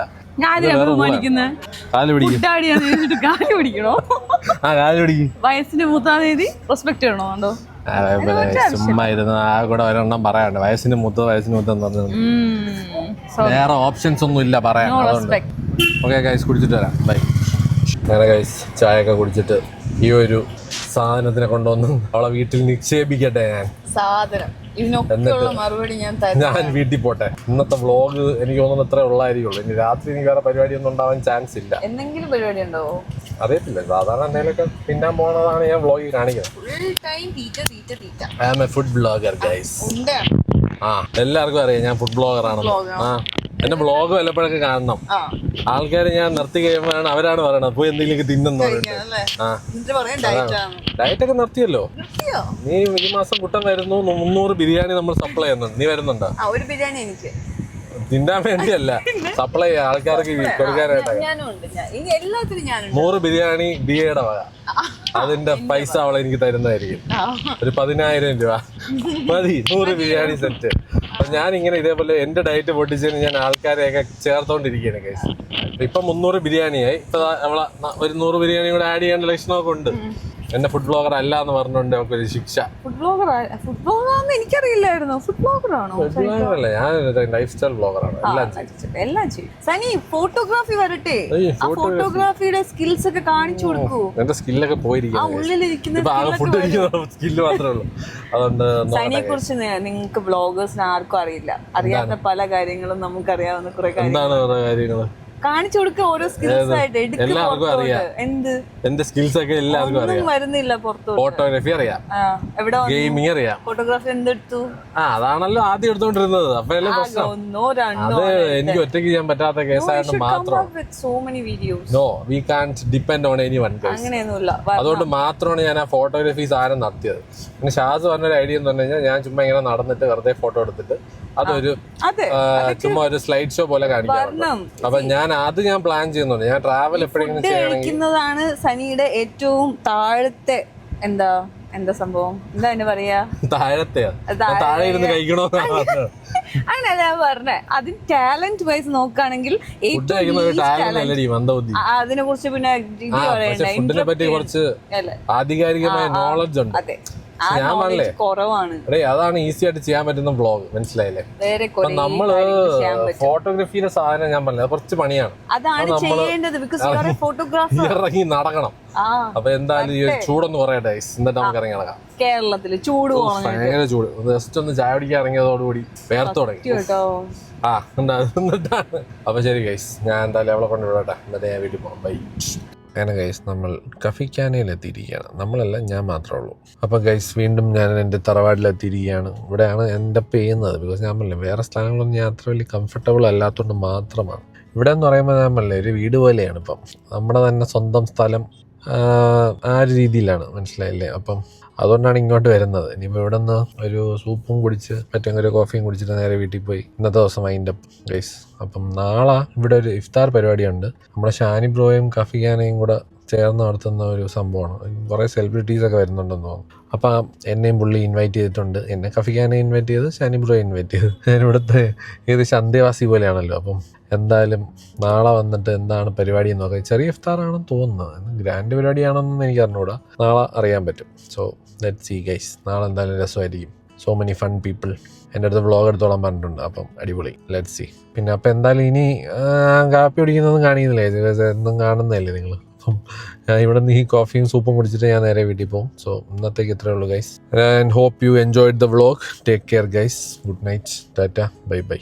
വയസ്സിന് മൂത്താതേതി റെസ്പെക്ട് ചെയ്യണോ? ചുമ്മാ ഇരുന്ന് ആ കൂടെ ഒരെണ്ണം പറയാണ്ട്. വയസ്സിന് മൂത്തെന്ന് പറഞ്ഞു വേറെ ഓപ്ഷൻസ് ഒന്നും ഇല്ല പറയാൻ. അതുകൊണ്ട് ഓക്കെ ഗൈസ്, കുടിച്ചിട്ട് വരാം. ബൈ. അങ്ങനെ ഗൈസ് ചായയൊക്കെ കുടിച്ചിട്ട് ഈ ഒരു സാധനത്തിനെ കൊണ്ടുവന്ന് അവളെ വീട്ടിൽ നിക്ഷേപിക്കട്ടെ. ഞാൻ വീട്ടിൽ പോട്ടെ. ഇന്നത്തെ വ്ളോഗ് എനിക്ക് തോന്നുന്നു ഇത്രേ ഉള്ളായിരിക്കുള്ളൂ. ഇനി രാത്രി എനിക്ക് വേറെ പരിപാടിയൊന്നും ഉണ്ടാവാൻ ചാൻസ് ഇല്ല. എന്തെങ്കിലും പരിപാടി ഉണ്ടോ അറിയത്തില്ല. സാധാരണ എന്തെങ്കിലുമൊക്കെ തിന്നാൻ പോണതാണ് ഞാൻ വ്ളോഗിൽ കാണിക്കുന്നത്. I am a food blogger guys. എല്ലാവർക്കും അറിയാം ഞാൻ ഫുഡ് ബ്ലോഗർ ആണെന്ന്. എന്റെ ബ്ലോഗ് വല്ലപ്പോഴൊക്കെ കാണണം. ആൾക്കാർ ഞാൻ നിർത്തി കഴിയുമ്പോഴാണ് അവരാണ് പറയണത് പോയി എന്തെങ്കിലും തിന്നെന്ന് പറഞ്ഞിട്ട്. ഡയറ്റ് ഒക്കെ നിർത്തിയല്ലോ നീ. ഈ മാസം കുട്ടൻ വരുന്നു. 300 ബിരിയാണി നമ്മൾ സപ്ലൈ ചെയ്യുന്നുണ്ട്. നീ വരുന്നുണ്ടോ? ഒരു ബിരിയാണി എനിക്ക് തിന്നാൻ വേണ്ടിയല്ല, സപ്ലൈ ചെയ്യാം ആൾക്കാർക്ക് കൊടുക്കാനായിട്ടാണ്. 100 ബിരിയാണി ബിയുടെ വക. അതിന്റെ പൈസ അവളെ എനിക്ക് തരുന്നതായിരിക്കും. ഒരു 10,000 രൂപ മതി 100 ബിരിയാണി സെറ്റ്. അപ്പൊ ഞാൻ ഇങ്ങനെ ഇതേപോലെ എന്റെ ഡയറ്റ് പൊട്ടിച്ചതിന് ഞാൻ ആൾക്കാരെയൊക്കെ ചേർത്തോണ്ടിരിക്കുകയാണ് കേസ്. ഇപ്പൊ 300 ബിരിയാണിയായി. ഇപ്പൊ അവളെ ഒരു 100 ബിരിയാണി കൂടെ ആഡ് ചെയ്യേണ്ട ലക്ഷണമൊക്കെ ഉണ്ട്. എന്നെ ഫുഡ് ബ്ലോഗർ അല്ല എന്ന് പറഞ്ഞുകൊണ്ട് അവൾക്കൊരു ശിക്ഷ. ഫുഡ് ബ്ലോഗർ എനിക്കറിയില്ലായിരുന്നു. ഫുഡ് ബ്ലോഗർ ആണോ? ബ്ലോഗറല്ല, ഞാൻ ലൈഫ് സ്റ്റൈൽ ബ്ലോഗറാണ്. എല്ലാം ചെയ്യും. സനി ഫോട്ടോഗ്രാഫി വരട്ടെ. ഫോട്ടോഗ്രാഫിയുടെ സ്കിൽസ് ഒക്കെ കാണിച്ചു കൊടുക്കൂ. എന്റെ സ്കില്ലൊക്കെ പോയിരിക്കുന്നു. ഫുഡ് കഴിക്കുന്ന സ്കില്ല് മാത്രമേ ഉള്ളൂ. അതുകൊണ്ട് സനിയെ കുറിച്ച് നിങ്ങൾക്ക് ബ്ലോഗേഴ്സിന് ആർക്കും അറിയില്ല. അറിയാത്ത പല കാര്യങ്ങളും നമുക്ക് അറിയാവുന്ന കുറെ കാര്യങ്ങൾ കാണിച്ചു കൊടുക്കുക. ഓരോ സ്കിൽസ് ആയിട്ട് എല്ലാവർക്കും അറിയാം. എന്റെ സ്കിൽസ് ഒക്കെ എല്ലാവർക്കും അറിയാം. വരുന്നില്ല പുറത്തു. ഫോട്ടോഗ്രാഫി അറിയാം, ഗെയിമിങ് അറിയാം. ഫോട്ടോഗ്രാഫി എന്തെടുത്തു? അതാണല്ലോ ആദ്യം എടുത്തോണ്ടിരുന്നത്. അപ്പഴല്ലേ പ്രശ്നം. അത് എനിക്ക് ഒറ്റയ്ക്ക് ചെയ്യാൻ പറ്റാത്ത കേസായിട്ട് മാത്രം. No, we can't depend on anyone. അങ്ങനെയൊന്നുമില്ല. അതുകൊണ്ട് മാത്രമാണ് ഞാൻ ആ ഫോട്ടോഗ്രാഫി സാധനം നടത്തിയത്. പിന്നെ ഷാസ് പറഞ്ഞൊരു ഐഡിയ എന്ന് പറഞ്ഞു കഴിഞ്ഞാൽ ഞാൻ ചുമ്മാ ഇങ്ങനെ നടന്നിട്ട് വെറുതെ ഫോട്ടോ എടുത്തിട്ട് അതൊരു ചുമ്മാ ഒരു സ്ലൈഡ് ഷോ പോലെ കാണിക്കാറുണ്ട്. അപ്പൊ ഞാൻ പ്ലാൻ ചെയ്യുന്നുണ്ട്. ഞാൻ ട്രാവൽ എപ്പോഴെങ്കിലും ചെയ്യണമെങ്കിൽ സനിയുടെ ഏറ്റവും താഴത്തെ എന്താ സംഭവം, എന്താ അതിന് പറയാ, താഴെ ഇരുന്ന് കഴിക്കണോ അങ്ങനല്ല ഞാൻ പറഞ്ഞേ. അതിന് ടാലന്റ് വൈസ് നോക്കുകയാണെങ്കിൽ അതിനെ കുറിച്ച് പിന്നെ ഫുഡിനെ പറ്റി കുറച്ച് ആധികാരികമായ നോളജ് ഉണ്ട്. ഞാൻ പറഞ്ഞേ അതാണ് ഈസി ആയിട്ട് ചെയ്യാൻ പറ്റുന്ന വ്ളോഗ്. മനസ്സിലായില്ലേ? നമ്മള് ഫോട്ടോഗ്രാഫിയുടെ സാധനം ഞാൻ പറഞ്ഞത് കുറച്ച് പണിയാണ്. ഇറങ്ങി നടക്കണം. അപ്പൊ എന്തായാലും ഈ ചൂടൊന്ന് പറയട്ടെ, എന്നിട്ട് നമുക്ക് ഇറങ്ങി നടക്കാം. കേരളത്തില് ചൂട് ഭയങ്കര ചൂട്. ജസ്റ്റ് ഒന്ന് ചായ കുടിക്കാൻ ഇറങ്ങിയതോടുകൂടി വേർത്ത് തുടങ്ങി. എന്നിട്ടാണ്. അപ്പൊ ശരി ഗൈസ്, ഞാൻ എന്തായാലും അവളെ കൊണ്ടുവിടട്ടെ. എന്നിട്ട് ഞാൻ വീട്ടിൽ പോകാം. ബൈ. അങ്ങനെ ഗൈസ് നമ്മൾ കഫിക്കാനയിൽ എത്തിയിരിക്കുകയാണ്. നമ്മളല്ല, ഞാൻ മാത്രമേ ഉള്ളൂ. അപ്പോൾ ഗൈസ് വീണ്ടും ഞാൻ എൻ്റെ തറവാട്ടിലെത്തിയിരിക്കുകയാണ്. ഇവിടെയാണ് എൻ്റെ ചെയ്യുന്നത്. ബിക്കോസ് ഞാൻ പറഞ്ഞില്ലേ വേറെ സ്ഥലങ്ങളൊന്നും ഞാൻ അത്ര വലിയ കംഫർട്ടബിൾ അല്ലാത്തതുകൊണ്ട് മാത്രമാണ്. ഇവിടെ എന്ന് പറയുമ്പോൾ ഞാൻ പറഞ്ഞില്ലേ ഒരു വീട് പോലെയാണ്. ഇപ്പം നമ്മുടെ തന്നെ സ്വന്തം സ്ഥലം ആ ഒരു രീതിയിലാണ്. മനസ്സിലായില്ലേ? അപ്പം അതുകൊണ്ടാണ് ഇങ്ങോട്ട് വരുന്നത്. ഇനിയിപ്പോൾ ഇവിടെ നിന്ന് ഒരു സൂപ്പും കുടിച്ച് പറ്റുമെങ്കിൽ ഒരു കോഫിയും കുടിച്ചിട്ട് നേരെ വീട്ടിൽ പോയി ഇന്നത്തെ ദിവസം വൈൻഡ് അപ്പ് ഗൈസ്. അപ്പം നാളെ ഇവിടെ ഒരു ഇഫ്താർ പരിപാടിയുണ്ട്. നമ്മുടെ ഷാനി ബ്രോയും കഫിഖാനയും കൂടെ ചേർന്ന് നടത്തുന്ന ഒരു സംഭവമാണ്. കുറേ സെലിബ്രിറ്റീസൊക്കെ വരുന്നുണ്ടെന്ന് തോന്നുന്നു. അപ്പം എന്നെയും പുള്ളി ഇൻവൈറ്റ് ചെയ്തിട്ടുണ്ട്. എന്നെ കഫിഖാനെ ഇൻവൈറ്റ് ചെയ്ത്, ഷാനി ബ്രോയെ ഇൻവൈറ്റ് ചെയ്ത്. ഞാൻ ഇവിടുത്തെ ഏകദേശം അന്തേവാസി പോലെയാണല്ലോ. അപ്പം എന്തായാലും നാളെ വന്നിട്ട് എന്താണ് പരിപാടി എന്ന് നോക്കാം. ചെറിയ ഇഫ്താറാണെന്ന് തോന്നുന്നത്. ഗ്രാൻഡ് പരിപാടിയാണെന്ന് എനിക്ക് അറിഞ്ഞുകൂടാ. നാളെ അറിയാൻ പറ്റും. So let see guys. നാളെ എന്തായാലും രസമായിരിക്കും. സോ മെനി ഫൺ പീപ്പിൾ എൻ്റെ അടുത്ത് വ്ളോഗ് എടുത്തോളാൻ പറഞ്ഞിട്ടുണ്ട്. അപ്പം അടിപൊളി. Let see. പിന്നെ അപ്പം എന്തായാലും ഇനി കാപ്പി കുടിക്കുന്നതൊന്നും കാണിക്കുന്നില്ലേ? എന്നും കാണുന്നതല്ലേ നിങ്ങൾ? അപ്പം ഇവിടെ നിന്ന് ഈ കോഫിയും സൂപ്പും കുടിച്ചിട്ട് ഞാൻ നേരെ വീട്ടിൽ പോകും. സോ ഇന്നത്തേക്ക് ഇത്രയേ ഉള്ളൂ guys. And hope you enjoyed the vlog. Take care guys. Good night. ടാറ്റ. Bye by.